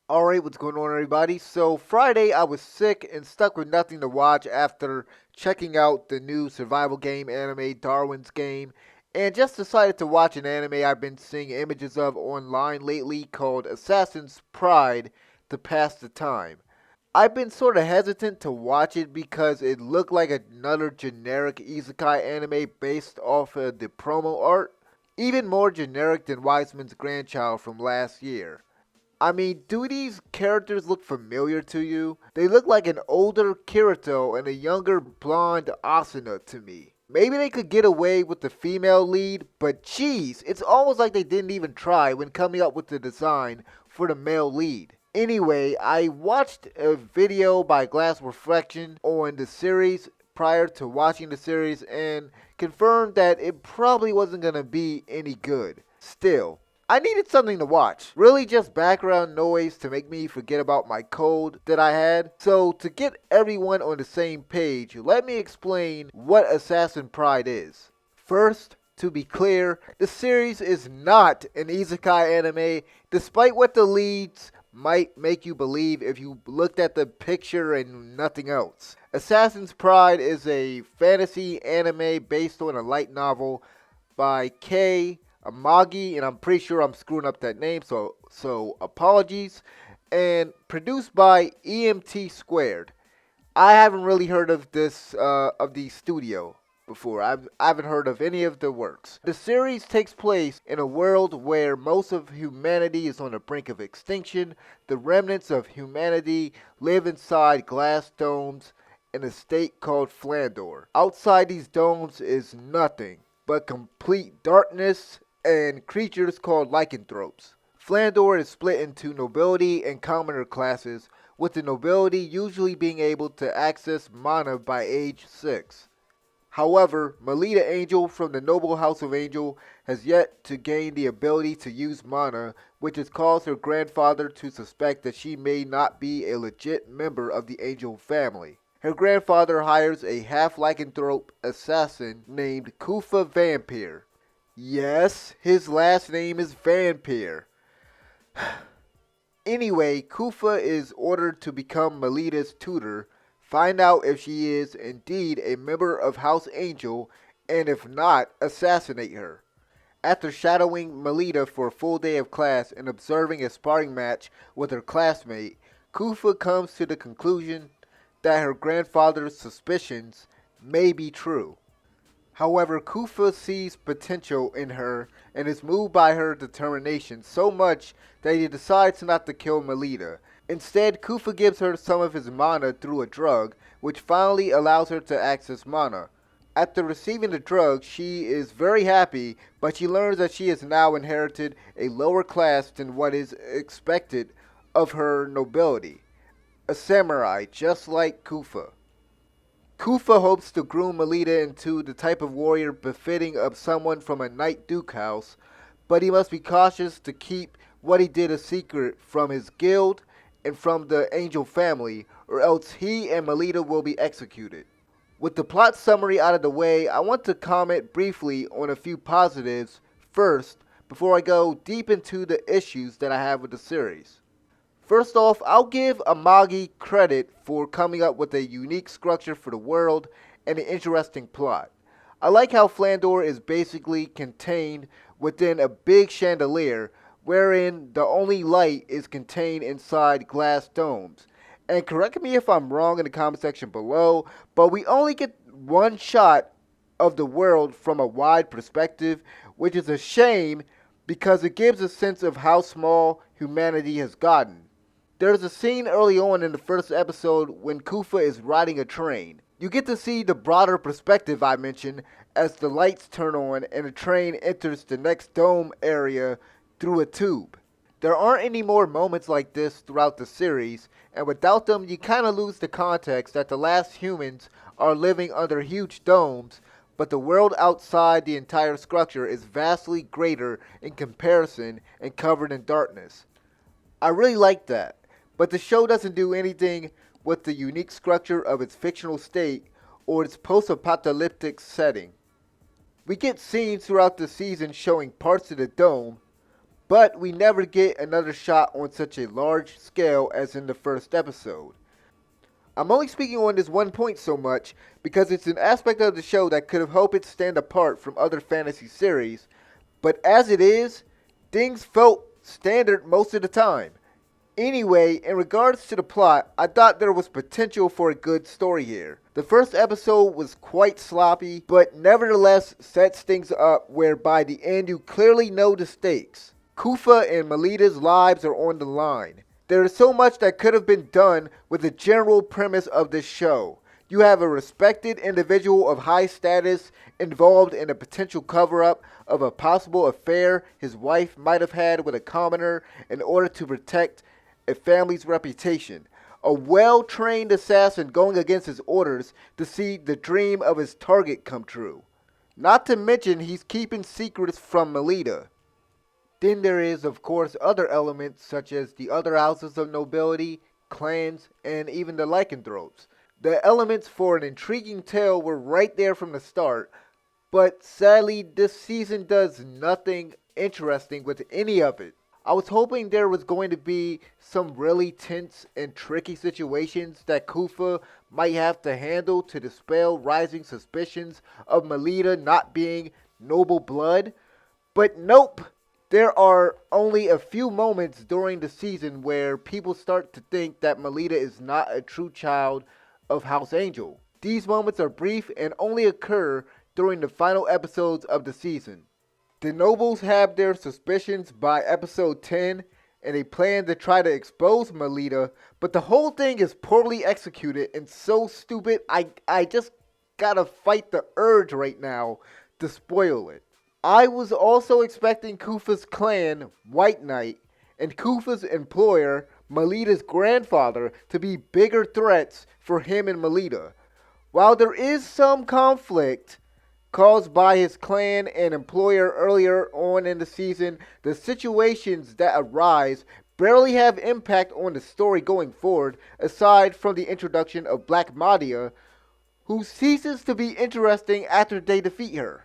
Alright, what's going on, everybody? So, Friday I was sick and stuck with nothing to watch after checking out the new survival game anime, Darwin's Game, and just decided to watch an anime I've been seeing images of online lately called Assassin's Pride to pass the time. I've been sort of hesitant to watch it because it looked like another generic isekai anime based off of the promo art, even more generic than Wiseman's Grandchild from last year. I mean, do these characters look familiar to you? They look like an older Kirito and a younger blonde Asuna to me. Maybe they could get away with the female lead, but geez, it's almost like they didn't even try when coming up with the design for the male lead. Anyway, I watched a video by Glass Reflection on the series prior to watching the series and confirmed that it probably wasn't gonna be any good. Still, I needed something to watch. Really just background noise to make me forget about my cold that I had. So to get everyone on the same page, let me explain what Assassin Pride is. First, to be clear, the series is not an isekai anime, despite what the leads might make you believe if you looked at the picture and nothing else. Assassin's Pride is a fantasy anime based on a light novel by Kei Amagi, and I'm pretty sure I'm screwing up that name, so apologies. And produced by EMT Squared. I haven't really heard of this of the studio before. I haven't heard of any of the works. The series takes place in a world where most of humanity is on the brink of extinction. The remnants of humanity live inside glass domes in a state called Flandor. Outside these domes is nothing but complete darkness and creatures called lycanthropes. Flandor is split into nobility and commoner classes, with the nobility usually being able to access mana by age 6. However, Melita Angel from the noble house of Angel has yet to gain the ability to use mana, which has caused her grandfather to suspect that she may not be a legit member of the Angel family. Her grandfather hires a half lycanthrope assassin named Kufa Vampire. Yes, his last name is Vampire. Anyway, Kufa is ordered to become Melita's tutor, find out if she is indeed a member of House Angel, and if not, assassinate her. After shadowing Melita for a full day of class and observing a sparring match with her classmate, Kufa comes to the conclusion that her grandfather's suspicions may be true. However, Kufa sees potential in her and is moved by her determination so much that he decides not to kill Melita. Instead, Kufa gives her some of his mana through a drug, which finally allows her to access mana. After receiving the drug, she is very happy, but she learns that she has now inherited a lower class than what is expected of her nobility. A samurai, just like Kufa. Kufa hopes to groom Melita into the type of warrior befitting of someone from a Knight Duke house, but he must be cautious to keep what he did a secret from his guild and from the Angel family, or else he and Melita will be executed. With the plot summary out of the way, I want to comment briefly on a few positives first before I go deep into the issues that I have with the series. First off, I'll give Amagi credit for coming up with a unique structure for the world and an interesting plot. I like how Flandor is basically contained within a big chandelier, wherein the only light is contained inside glass domes. And correct me if I'm wrong in the comment section below, but we only get one shot of the world from a wide perspective, which is a shame because it gives a sense of how small humanity has gotten. There's a scene early on in the first episode when Kufa is riding a train. You get to see the broader perspective I mentioned as the lights turn on and the train enters the next dome area through a tube. There aren't any more moments like this throughout the series, and without them you kinda lose the context that the last humans are living under huge domes, but the world outside the entire structure is vastly greater in comparison and covered in darkness. I really like that. But the show doesn't do anything with the unique structure of its fictional state or its post-apocalyptic setting. We get scenes throughout the season showing parts of the dome, but we never get another shot on such a large scale as in the first episode. I'm only speaking on this one point so much because it's an aspect of the show that could have helped it stand apart from other fantasy series, but as it is, things felt standard most of the time. Anyway, in regards to the plot, I thought there was potential for a good story here. The first episode was quite sloppy, but nevertheless sets things up where by the end you clearly know the stakes. Kufa and Melita's lives are on the line. There is so much that could have been done with the general premise of this show. You have a respected individual of high status involved in a potential cover-up of a possible affair his wife might have had with a commoner in order to protect a family's reputation. A well-trained assassin going against his orders to see the dream of his target come true. Not to mention he's keeping secrets from Melita. Then there is, of course, other elements such as the other houses of nobility, clans, and even the lycanthropes. The elements for an intriguing tale were right there from the start, but sadly this season does nothing interesting with any of it. I was hoping there was going to be some really tense and tricky situations that Kufa might have to handle to dispel rising suspicions of Melita not being noble blood, but nope. There are only a few moments during the season where people start to think that Melita is not a true child of House Angel. These moments are brief and only occur during the final episodes of the season. The nobles have their suspicions by episode 10 and they plan to try to expose Melita, but the whole thing is poorly executed and so stupid I just gotta fight the urge right now to spoil it. I was also expecting Kufa's clan, White Knight, and Kufa's employer, Melita's grandfather, to be bigger threats for him and Melita. While there is some conflict caused by his clan and employer earlier on in the season, the situations that arise barely have impact on the story going forward, aside from the introduction of Black Madia, who ceases to be interesting after they defeat her.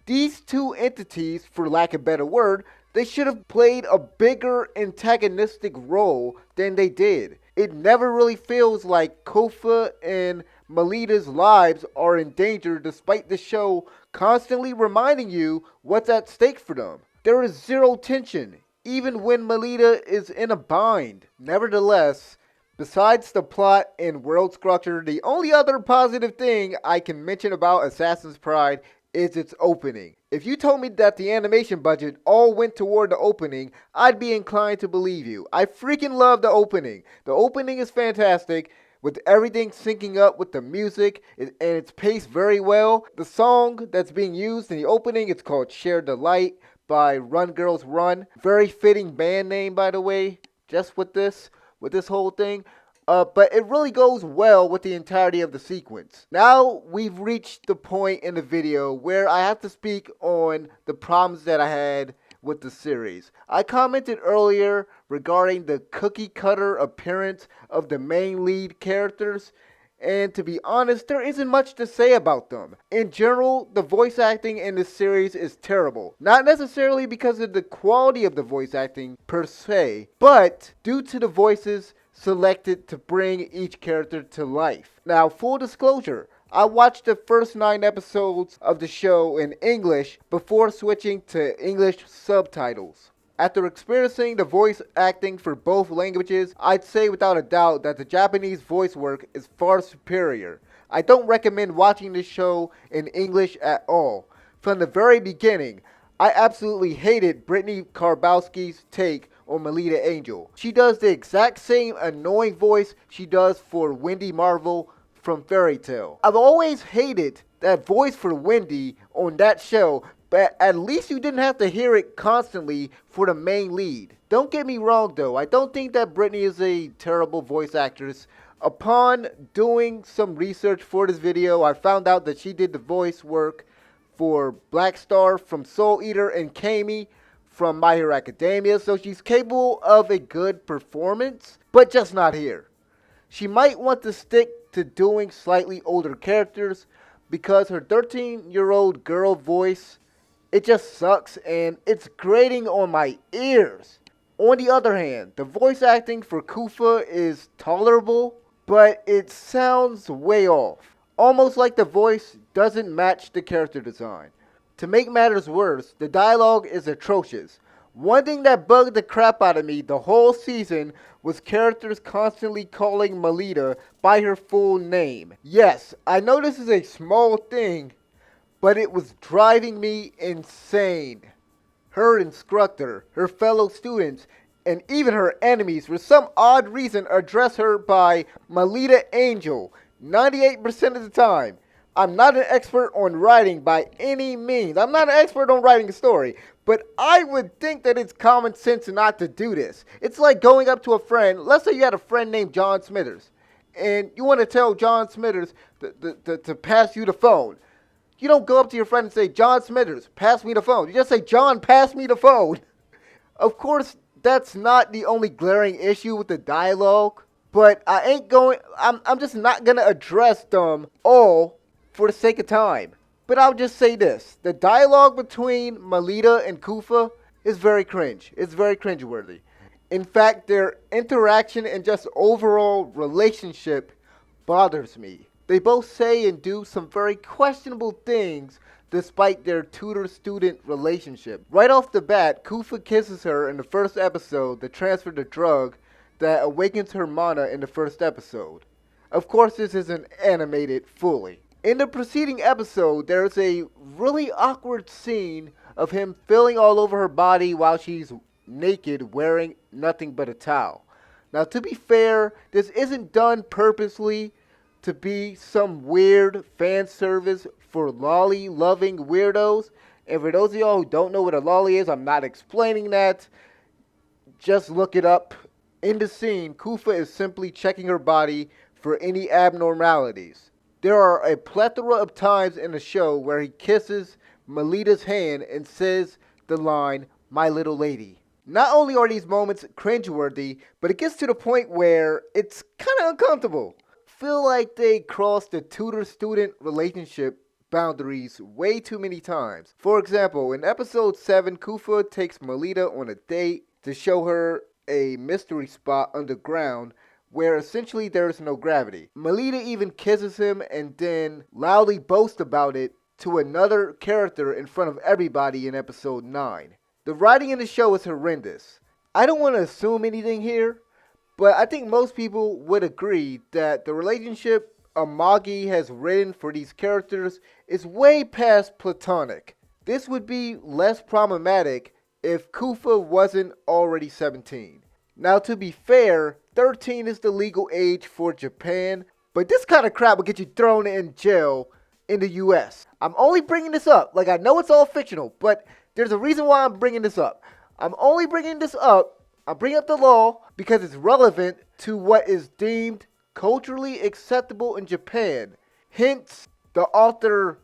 These two entities, for lack of a better word, they should have played a bigger antagonistic role than they did. It never really feels like Kufa and Melita's lives are in danger despite the show constantly reminding you what's at stake for them. There is zero tension, even when Melita is in a bind. Nevertheless, besides the plot and world structure, the only other positive thing I can mention about Assassin's Pride is its opening. If you told me that the animation budget all went toward the opening, I'd be inclined to believe you. I freaking love the opening. The opening is fantastic, with everything syncing up with the music, and it's paced very well. The song that's being used in the opening is called Share the Light by Run Girls Run. Very fitting band name, by the way, just with this whole thing. But it really goes well with the entirety of the sequence. Now we've reached the point in the video where I have to speak on the problems that I had with the series. I commented earlier regarding the cookie cutter appearance of the main lead characters, and to be honest, there isn't much to say about them. In general, the voice acting in this series is terrible. Not necessarily because of the quality of the voice acting per se, but due to the voices selected to bring each character to life. Now, full disclosure, I watched the first 9 episodes of the show in English before switching to English subtitles. After experiencing the voice acting for both languages, I'd say without a doubt that the Japanese voice work is far superior. I don't recommend watching this show in English at all. From the very beginning, I absolutely hated Brittany Karbowski's take on Melita Angel. She does the exact same annoying voice she does for Wendy Marvel from Fairy Tail. I've always hated that voice for Wendy on that show, but at least you didn't have to hear it constantly for the main lead. Don't get me wrong though, I don't think that Brittany is a terrible voice actress. Upon doing some research for this video, I found out that she did the voice work for Black Star from Soul Eater and Kami from My Hero Academia, so she's capable of a good performance, but just not here. She might want to stick to doing slightly older characters because her 13-year-old girl voice It just sucks and it's grating on my ears. On the other hand, the voice acting for Kufa is tolerable, but it sounds way off. Almost like the voice doesn't match the character design. To make matters worse, the dialogue is atrocious. One thing that bugged the crap out of me the whole season was characters constantly calling Melita by her full name. Yes, I know this is a small thing, but it was driving me insane. Her instructor, her fellow students, and even her enemies for some odd reason address her by Melita Angel 98% of the time. I'm not an expert on writing by any means. I'm not an expert on writing a story, but I would think that it's common sense not to do this. It's like going up to a friend. Let's say you had a friend named John Smithers, and you want to tell John Smithers to pass you the phone. You don't go up to your friend and say, John Smithers, pass me the phone. You just say, John, pass me the phone. Of course, that's not the only glaring issue with the dialogue, but I'm just not going to address them all for the sake of time. But I'll just say this. The dialogue between Melita and Kufa is very cringe. It's very cringeworthy. In fact, their interaction and just overall relationship bothers me. They both say and do some very questionable things despite their tutor-student relationship. Right off the bat, Kufa kisses her in the first episode that transferred the drug that awakens her mana in the first episode. Of course, this isn't animated fully. In the preceding episode, there's a really awkward scene of him feeling all over her body while she's naked wearing nothing but a towel. Now, to be fair, this isn't done purposely to be some weird fan service for lolly-loving weirdos. And for those of y'all who don't know what a lolly is, I'm not explaining that. Just look it up. In the scene, Kufa is simply checking her body for any abnormalities. There are a plethora of times in the show where he kisses Melita's hand and says the line, "My little lady." Not only are these moments cringeworthy, but it gets to the point where it's kind of uncomfortable. Feel like they crossed the tutor-student relationship boundaries way too many times. For example, in episode 7, Kufa takes Melita on a date to show her a mystery spot underground where essentially there is no gravity. Melita even kisses him and then loudly boasts about it to another character in front of everybody in episode 9. The writing in the show is horrendous. I don't want to assume anything here, but I think most people would agree that the relationship Amagi has written for these characters is way past platonic. This would be less problematic if Kufa wasn't already 17. Now, to be fair, 13 is the legal age for Japan, but this kind of crap will get you thrown in jail in the US. I'm only bringing this up. Like, I know it's all fictional, but there's a reason why I'm bringing this up. I'm only bringing this up. I'm bringing up the law because it's relevant to what is deemed culturally acceptable in Japan. Hence, the author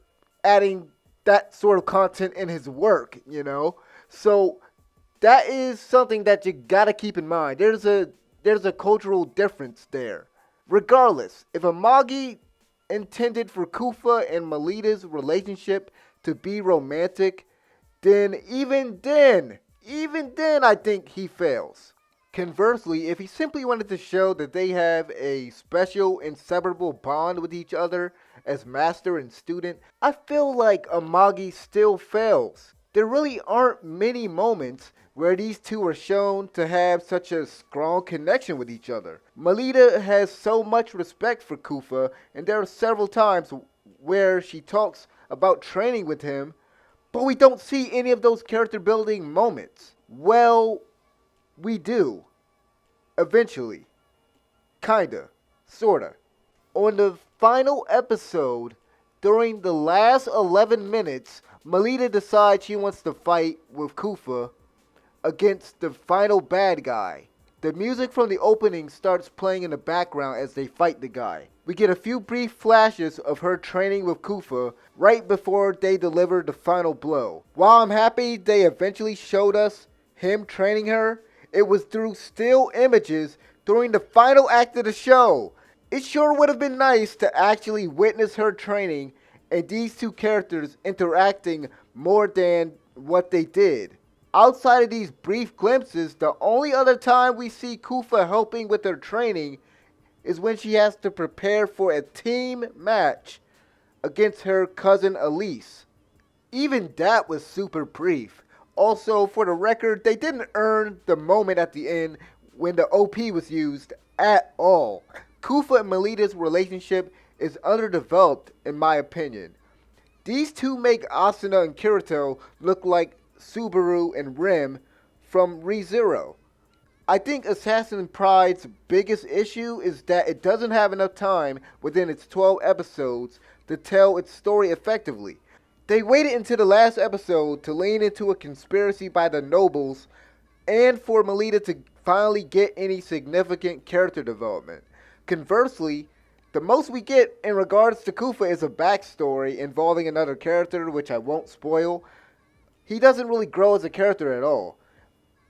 adding that sort of content in his work, you know? So, that is something that you gotta keep in mind. There's a cultural difference there. Regardless, if Amagi intended for Kufa and Melita's relationship to be romantic, then even then I think he fails. Conversely, if he simply wanted to show that they have a special, inseparable bond with each other as master and student, I feel like Amagi still fails. There really aren't many moments where these two are shown to have such a strong connection with each other. Melita has so much respect for Kufa, and there are several times where she talks about training with him, but we don't see any of those character building moments. Well, we do. Eventually. Kinda. Sorta. On the final episode, during the last 11 minutes, Melita decides she wants to fight with Kufa against the final bad guy. The music from the opening starts playing in the background as they fight the guy. We get a few brief flashes of her training with Kufa right before they deliver the final blow. While I'm happy they eventually showed us him training her, it was through still images during the final act of the show. It sure would have been nice to actually witness her training and these two characters interacting more than what they did. Outside of these brief glimpses, the only other time we see Kufa helping with her training is when she has to prepare for a team match against her cousin Elise. Even that was super brief. Also, for the record, they didn't earn the moment at the end when the OP was used at all. Kufa and Melita's relationship is underdeveloped in my opinion. These two make Asuna and Kirito look like Subaru and Rim from ReZero. I think Assassin's Pride's biggest issue is that it doesn't have enough time within its 12 episodes to tell its story effectively. They waited until the last episode to lean into a conspiracy by the nobles and for Melita to finally get any significant character development. Conversely, the most we get in regards to Kufa is a backstory involving another character, which I won't spoil. He doesn't really grow as a character at all.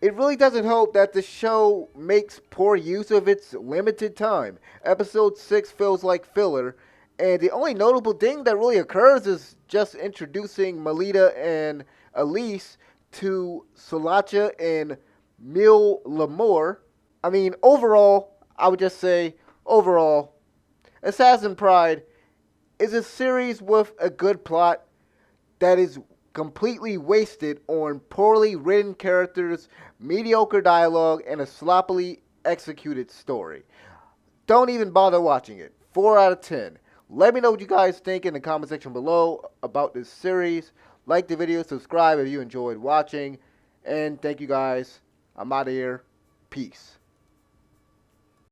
It really doesn't help that the show makes poor use of its limited time. Episode 6 feels like filler, and the only notable thing that really occurs is just introducing Melita and Elise to Solacha and Mille Lamour. I mean, overall, I would just say, overall, Assassin's Pride is a series with a good plot that is completely wasted on poorly written characters, mediocre dialogue, and a sloppily executed story. Don't even bother watching it. 4 out of 10. Let me know what you guys think in the comment section below about this series. Like the video, subscribe if you enjoyed watching, and thank you guys. I'm out of here. Peace.